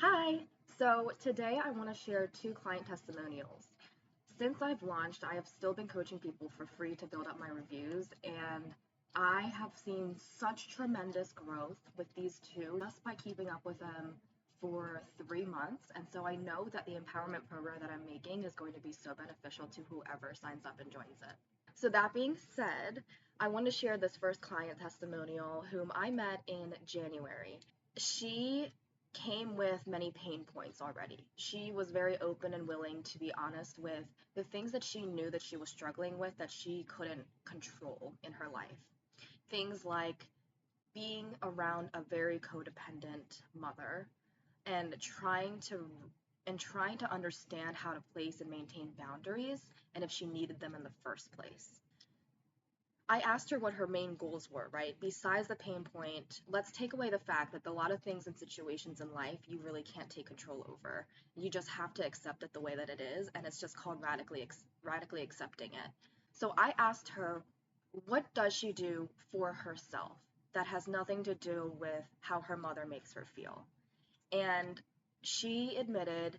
Hi! So today I want to share two client testimonials. Since I've launched, I have still been coaching people for free to build up my reviews, and I have seen such tremendous growth with these two just by keeping up with them for 3 months. And so I know that the empowerment program that I'm making is going to be so beneficial to whoever signs up and joins it. So that being said, I want to share this first client testimonial whom I met in January. She came with many pain points already. She was very open and willing to be honest with the things that she knew that she was struggling with that she couldn't control in her life. Things like being around a very codependent mother and trying to understand how to place and maintain boundaries and if she needed them in the first place. I asked her what her main goals were, right? Besides the pain point, let's take away the fact that a lot of things and situations in life you really can't take control over. You just have to accept it the way that it is, and it's just called radically accepting it. So I asked her, what does she do for herself that has nothing to do with how her mother makes her feel? And she admitted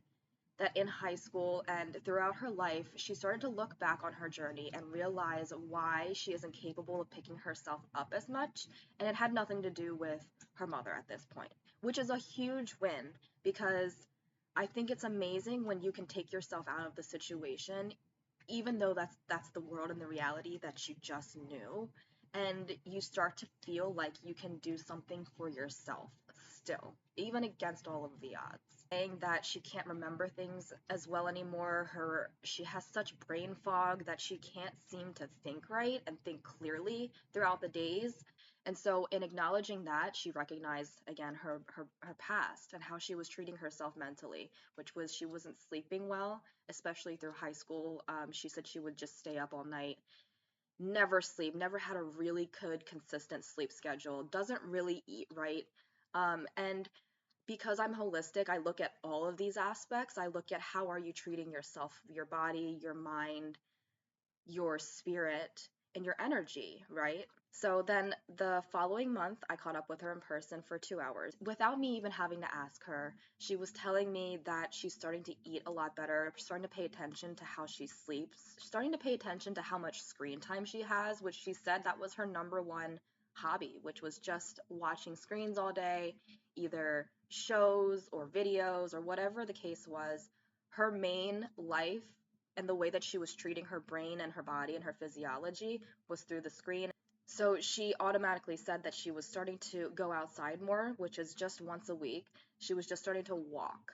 that in high school and throughout her life, she started to look back on her journey and realize why she isn't capable of picking herself up as much. And it had nothing to do with her mother at this point, which is a huge win because I think it's amazing when you can take yourself out of the situation, even though that's the world and the reality that you just knew. And you start to feel like you can do something for yourself still, even against all of the odds. Saying that she can't remember things as well anymore. She has such brain fog that she can't seem to think right and think clearly throughout the days. And so in acknowledging that, she recognized again her past and how she was treating herself mentally, which was she wasn't sleeping well, especially through high school. She said she would just stay up all night, never sleep, never had a really good consistent sleep schedule, doesn't really eat right. And because I'm holistic, I look at all of these aspects. I look at how are you treating yourself, your body, your mind, your spirit, and your energy, right? So then the following month, I caught up with her in person for 2 hours. Without me even having to ask her, she was telling me that she's starting to eat a lot better, starting to pay attention to how she sleeps, starting to pay attention to how much screen time she has, which she said that was her number one hobby, which was just watching screens all day, either shows or videos or whatever the case was. Her main life and the way that she was treating her brain and her body and her physiology was through the screen. So she automatically said that she was starting to go outside more, which is just once a week. She was just starting to walk.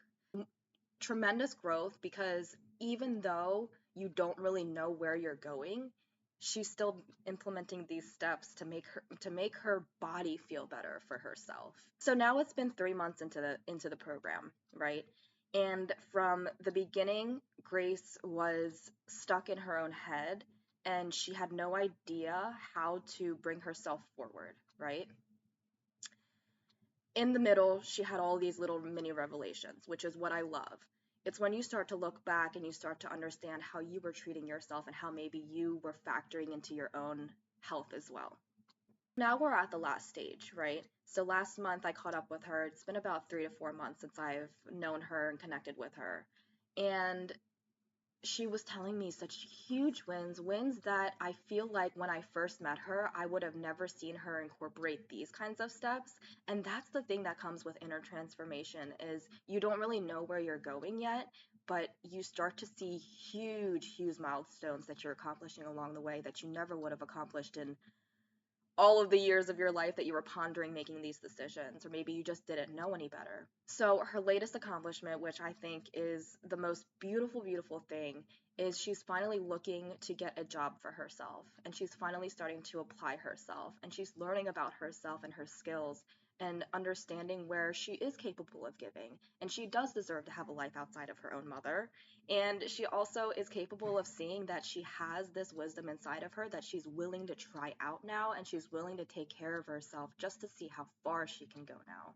Tremendous growth because even though you don't really know where you're going, she's still implementing these steps to make her body feel better for herself. So now it's been 3 months into the program, right? And from the beginning, Grace was stuck in her own head and she had no idea how to bring herself forward, right? In the middle, she had all these little mini revelations, which is what I love. It's when you start to look back and you start to understand how you were treating yourself and how maybe you were factoring into your own health as well. Now we're at the last stage, right? So last month I caught up with her. It's been about 3 to 4 months since I've known her and connected with her. And she was telling me such huge wins that I feel like when I first met her, I would have never seen her incorporate these kinds of steps. And that's the thing that comes with inner transformation is you don't really know where you're going yet, but you start to see huge milestones that you're accomplishing along the way that you never would have accomplished in all of the years of your life that you were pondering making these decisions, or maybe you just didn't know any better. So, her latest accomplishment, which I think is the most beautiful thing, is she's finally looking to get a job for herself. And she's finally starting to apply herself. And she's learning about herself and her skills and understanding where she is capable of giving. And she does deserve to have a life outside of her own mother. And she also is capable of seeing that she has this wisdom inside of her that she's willing to try out now, and she's willing to take care of herself just to see how far she can go now.